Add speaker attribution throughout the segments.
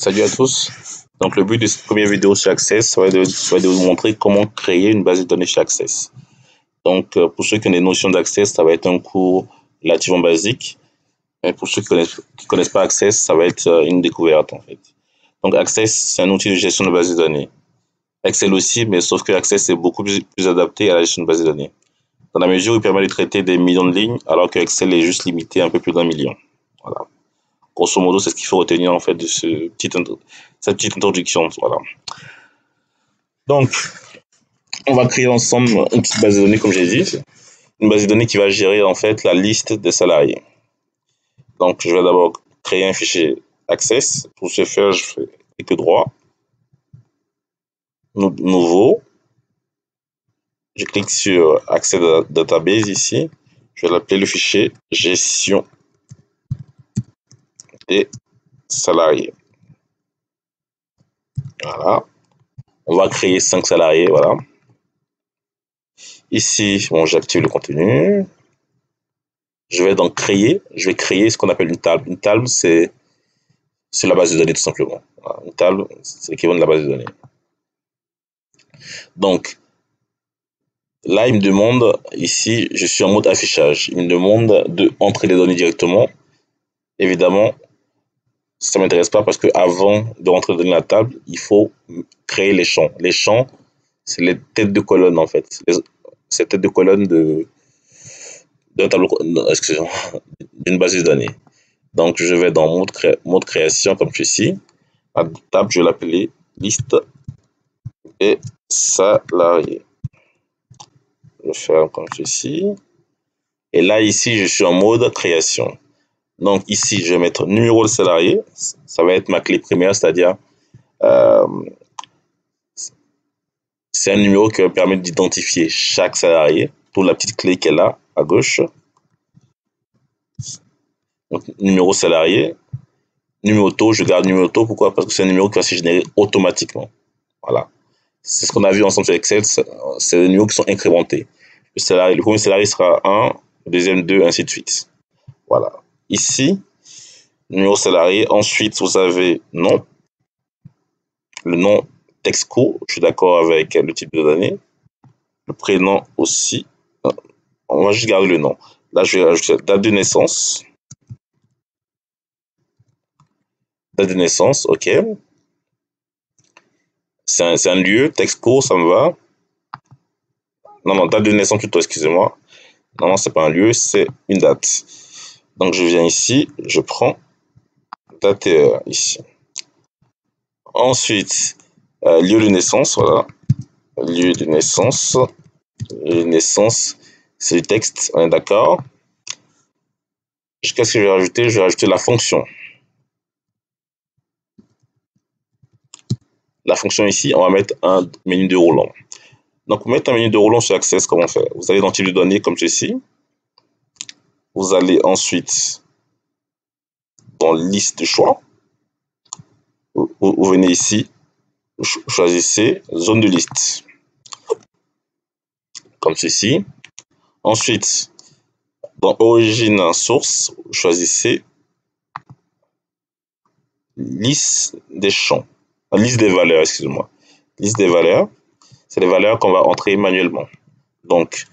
Speaker 1: Salut à tous. Donc le but de cette première vidéo sur Access, ça va être de vous montrer comment créer une base de données chez Access. Donc pour ceux qui ont des notions d'Access, ça va être un cours relativement basique. Mais pour ceux qui connaissent pas Access, ça va être une découverte en fait. Donc Access, c'est un outil de gestion de base de données. Excel aussi, mais sauf que Access est beaucoup plus adapté à la gestion de base de données. Dans la mesure où il permet de traiter des millions de lignes, alors que Excel est juste limité à un peu plus d'1 million. Voilà. Grosso modo, c'est ce qu'il faut retenir en fait de cette petite introduction. Voilà. Donc, on va créer ensemble une petite base de données, comme j'ai dit, une base de données qui va gérer en fait la liste des salariés. Donc, je vais d'abord créer un fichier Access. Pour ce faire, je fais clic droit, nouveau. Je clique sur Access Database ici. Je vais l'appeler le fichier gestion des salariés. Voilà. On va créer 5 salariés. Voilà. Ici, bon, j'active le contenu. Je vais donc créer ce qu'on appelle une table. Une table, c'est la base de données tout simplement. Voilà. Une table, c'est l'équivalent de la base de données. Donc, là, il me demande, ici, je suis en mode affichage. Il me demande d'entrer les données directement. Évidemment, ça ne m'intéresse pas parce qu'avant de rentrer les données dans la table, il faut créer les champs. Les champs, c'est les têtes de colonne en fait. C'est têtes de colonne d'un tableau, excusez-moi, d'une base de données. Donc, je vais dans mode création comme ceci. À la table, je vais l'appeler liste et salariés. Je ferme comme ceci. Et là, ici, je suis en mode création. Donc, ici, je vais mettre numéro de salarié. Ça va être ma clé primaire, c'est-à-dire c'est un numéro qui va permettre d'identifier chaque salarié pour la petite clé qu'elle a à gauche. Donc, numéro salarié. Numéro auto, je garde numéro auto. Pourquoi? Parce que c'est un numéro qui va se générer automatiquement. Voilà. C'est ce qu'on a vu ensemble sur Excel. C'est des numéros qui sont incrémentés. Le premier salarié sera 1, le deuxième 2, ainsi de suite. Voilà. Ici, numéro salarié. Ensuite, vous avez nom. Le nom texte court, je suis d'accord avec le type de données. Le prénom aussi. On va juste garder le nom. Là, je vais rajouter la date de naissance. Date de naissance, ok. C'est un lieu, texte court, ça me va. Non, date de naissance plutôt, excusez-moi. Non, c'est pas un lieu, c'est une date. Donc, je viens ici, je prends date et heure ici. Ensuite, lieu de naissance, voilà. Lieu de naissance. Lieu de naissance, c'est du texte, on est d'accord. Qu'est-ce que je vais rajouter? Je vais rajouter la fonction. La fonction ici, on va mettre un menu de roulant. Donc, pour mettre un menu de roulant sur Access, comment faire? Vous allez dans type de données comme ceci. Vous allez ensuite dans liste de choix. Vous venez ici, vous choisissez zone de liste. Comme ceci. Ensuite, dans origine source, vous choisissez liste des champs. Liste des valeurs, excusez-moi. Liste des valeurs, c'est les valeurs qu'on va entrer manuellement. Donc,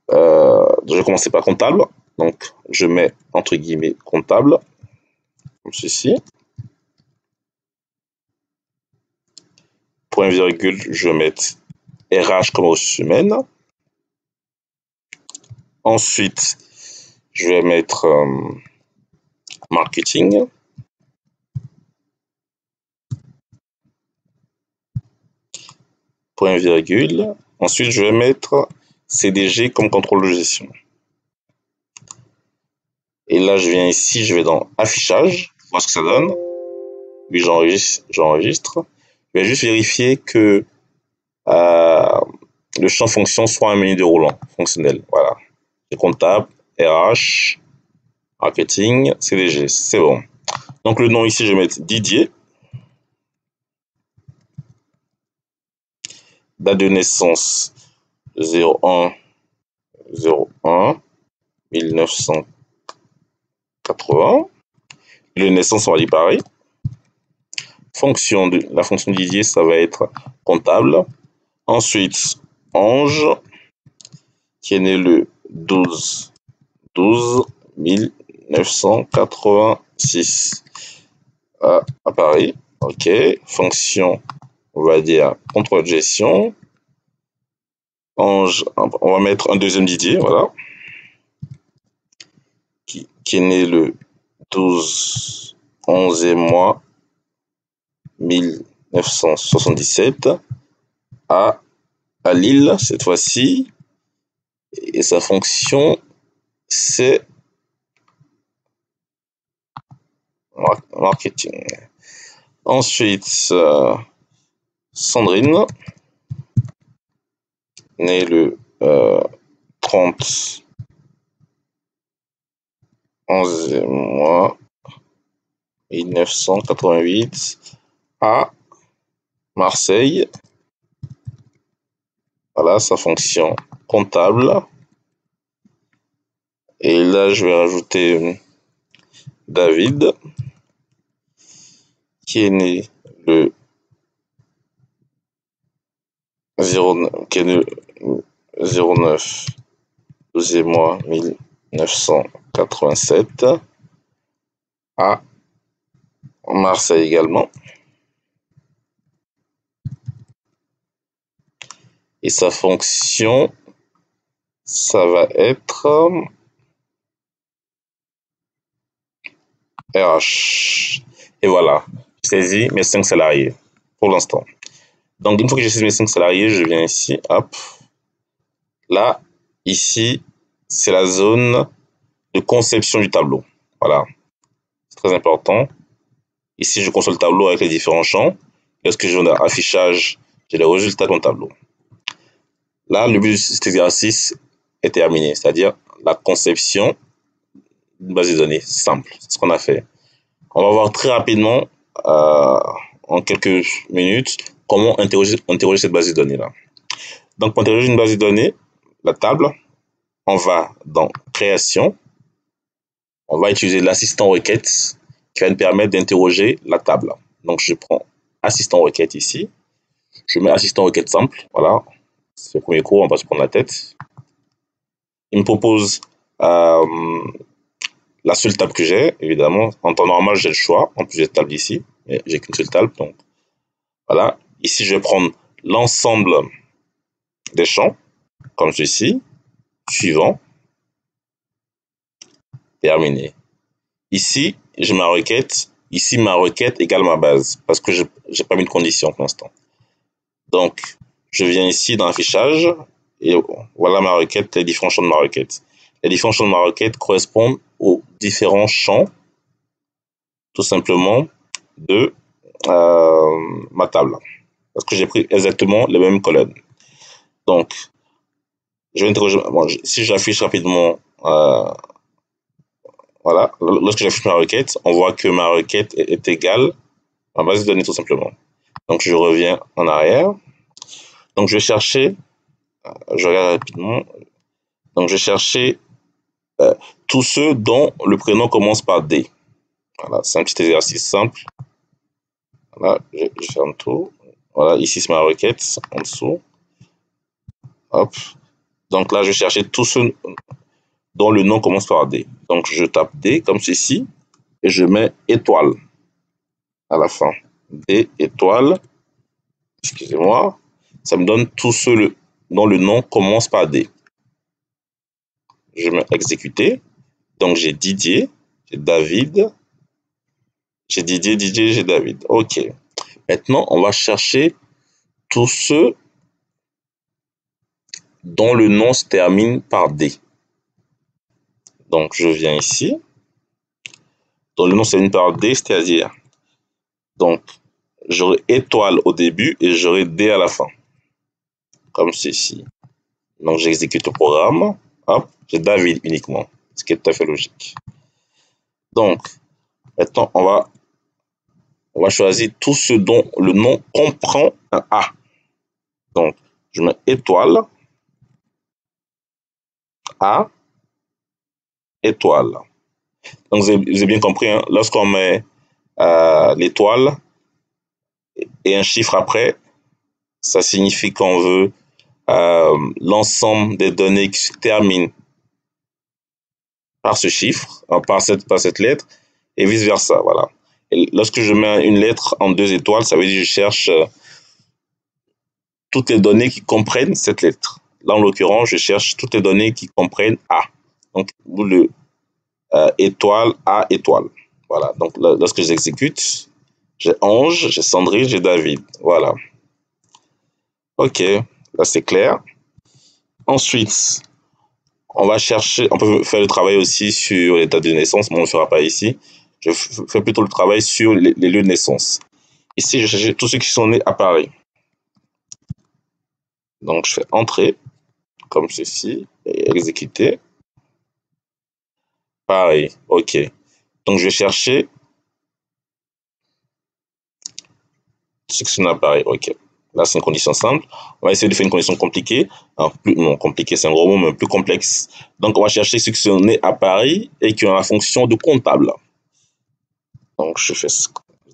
Speaker 1: je vais commencer par comptable. Donc, je mets entre guillemets comptable, comme ceci. Point virgule, je vais mettre RH comme ressources humaines. Ensuite, je vais mettre marketing. Point virgule. Ensuite, je vais mettre CDG comme contrôle de gestion. Et là, je viens ici, je vais dans affichage, voir ce que ça donne. Puis j'enregistre. Je vais juste vérifier que le champ fonction soit un menu de roulant fonctionnel. Voilà. Comptable, RH, marketing, CDG. C'est bon. Donc le nom ici, je vais mettre Didier. Date de naissance 01 01 1980. Lieu de naissance, on va dire pareil. La fonction Didier, ça va être comptable. Ensuite, Ange, qui est né le 12/12/1986 à Paris. OK. Fonction, on va dire contrôle de gestion. Ange, on va mettre un deuxième Didier, voilà. Qui est né le 12/11 et mois 1977 à Lille cette fois-ci. Et sa fonction, c'est marketing. Ensuite, Sandrine, née le 30 11 mois 1988 à Marseille. Voilà sa fonction comptable. Et là, je vais rajouter David, qui est né le 09 12 mois 1987 à Marseille également. Et sa fonction, ça va être RH. Et voilà, j'ai saisi mes 5 salariés pour l'instant. Donc, une fois que j'ai saisi mes 5 salariés, je viens ici, hop. Là, ici, c'est la zone de conception du tableau. Voilà, c'est très important. Ici, je conçois le tableau avec les différents champs. Lorsque je vais dans affichage, j'ai les résultats de mon tableau. Là, le but de cet exercice est terminé, c'est-à-dire la conception d'une base de données simple. C'est ce qu'on a fait. On va voir très rapidement, en quelques minutes, comment interroger cette base de données-là. Donc, pour interroger une base de données, la table, on va dans Création, on va utiliser l'assistant requête qui va nous permettre d'interroger la table. Donc, je prends assistant requête ici, je mets assistant requête simple, voilà, c'est le premier cours, on va se prendre la tête. Il me propose la seule table que j'ai, évidemment. En temps normal, j'ai le choix, en plusieurs tables ici, mais j'ai qu'une seule table, donc voilà. Ici, je vais prendre l'ensemble des champs, comme ceci, suivant, terminé. Ici, j'ai ma requête, ici, ma requête égale ma base, parce que je n'ai pas mis de condition pour l'instant. Donc, je viens ici dans l'affichage, et voilà ma requête, les différents champs de ma requête. Les différents champs de ma requête correspondent aux différents champs, tout simplement, de ma table. Parce que j'ai pris exactement les mêmes colonnes. Donc, je vais interroger. Bon, si j'affiche rapidement, voilà, lorsque j'affiche ma requête, on voit que ma requête est égale à ma base de données tout simplement. Donc, je reviens en arrière. Donc, je vais chercher, je regarde rapidement. Donc, je vais chercher tous ceux dont le prénom commence par D. Voilà, c'est un petit exercice simple. Voilà, je ferme tout. Voilà, ici c'est ma requête en dessous. Hop. Donc là, je vais chercher tous ceux dont le nom commence par D. Donc je tape D comme ceci et je mets étoile à la fin. D étoile. Excusez-moi. Ça me donne tous ceux dont le nom commence par D. Je mets exécuter. Donc j'ai Didier, j'ai David, j'ai Didier, j'ai David. OK. Maintenant, on va chercher tous ceux dont le nom se termine par D. Donc, je viens ici. Dont le nom se termine par D, c'est-à-dire, donc, j'aurai étoile au début et j'aurai D à la fin. Comme ceci. Donc, j'exécute le programme. Hop, j'ai David uniquement, ce qui est tout à fait logique. Donc, maintenant, on va choisir tous ceux dont le nom comprend un A. Donc, je mets étoile, A, étoile. Donc, vous avez bien compris, hein, lorsqu'on met l'étoile, et un chiffre après, ça signifie qu'on veut l'ensemble des données qui se terminent par ce chiffre, par cette lettre, et vice-versa, voilà. Et lorsque je mets une lettre en 2 étoiles, ça veut dire que je cherche toutes les données qui comprennent cette lettre. Là, en l'occurrence, je cherche toutes les données qui comprennent A. Donc, le étoile, A, étoile. Voilà. Donc, lorsque j'exécute, j'ai Ange, j'ai Sandrine, j'ai David. Voilà. OK. Là, c'est clair. Ensuite, on va chercher, on peut faire le travail aussi sur les dates de naissance, mais on ne le fera pas ici. Je fais plutôt le travail sur les lieux de naissance. Ici, je cherche tous ceux qui sont nés à Paris. Donc, je fais Entrée, comme ceci, et Exécuter. Pareil, OK. Donc, je vais chercher ceux qui sont nés à Paris. OK. Là, c'est une condition simple. On va essayer de faire une condition compliquée. Alors, non, compliqué, c'est un gros mot, mais plus complexe. Donc, on va chercher ceux qui sont nés à Paris et qui ont la fonction de comptable. Donc, je fais ce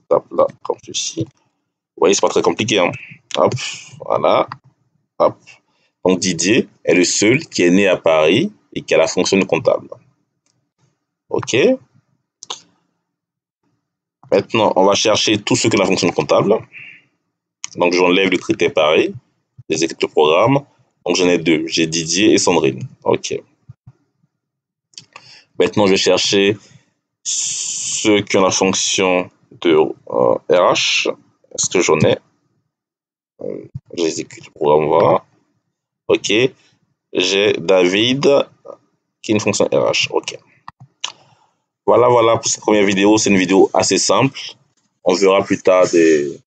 Speaker 1: là, comme ceci. Vous voyez, c'est pas très compliqué. Hein. Hop, voilà. Hop. Donc, Didier est le seul qui est né à Paris et qui a la fonction de comptable. OK. Maintenant, on va chercher tous ceux qui ont la fonction de comptable. Donc, j'enlève le critère Paris, j'exécute le programme. Donc, j'en ai 2. J'ai Didier et Sandrine. OK. Maintenant, je vais chercher ceux qui ont la fonction de RH. Est-ce que j'en ai? J'exécute le programme. Voilà. OK. J'ai David qui est une fonction RH. OK. Voilà, voilà pour cette première vidéo. C'est une vidéo assez simple. On verra plus tard des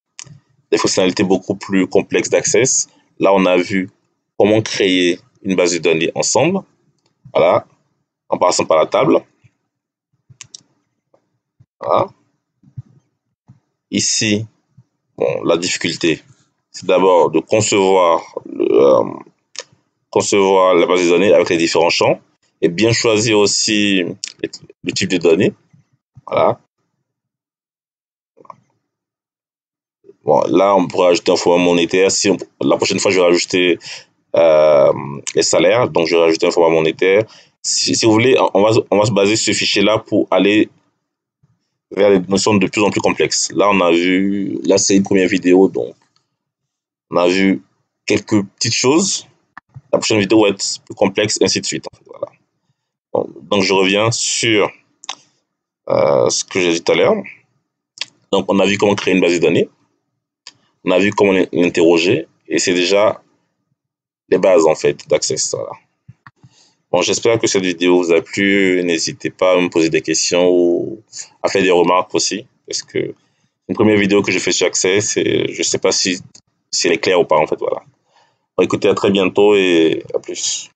Speaker 1: fonctionnalités beaucoup plus complexes d'Access. Là, on a vu comment créer une base de données ensemble. Voilà. En passant par la table. Voilà. Ici, bon, la difficulté, c'est d'abord de concevoir la base de données avec les différents champs et bien choisir aussi le type de données. Voilà. Bon, là, on pourra ajouter un format monétaire. La prochaine fois, je vais rajouter les salaires. Donc, je vais rajouter un format monétaire. Si vous voulez, on va se baser sur ce fichier-là pour aller vers des notions de plus en plus complexes. Là, là, c'est une première vidéo, donc on a vu quelques petites choses. La prochaine vidéo va être plus complexe, et ainsi de suite. En fait, voilà. Bon, donc, je reviens sur ce que j'ai dit tout à l'heure. Donc, on a vu comment créer une base de données. On a vu comment l'interroger. Et c'est déjà les bases, en fait, d'Access. Voilà. Bon, j'espère que cette vidéo vous a plu. N'hésitez pas à me poser des questions ou à faire des remarques aussi. Parce que c'est une première vidéo que je fais sur Access et je ne sais pas si elle est claire ou pas, en fait. Voilà. Bon, écoutez, à très bientôt et à plus.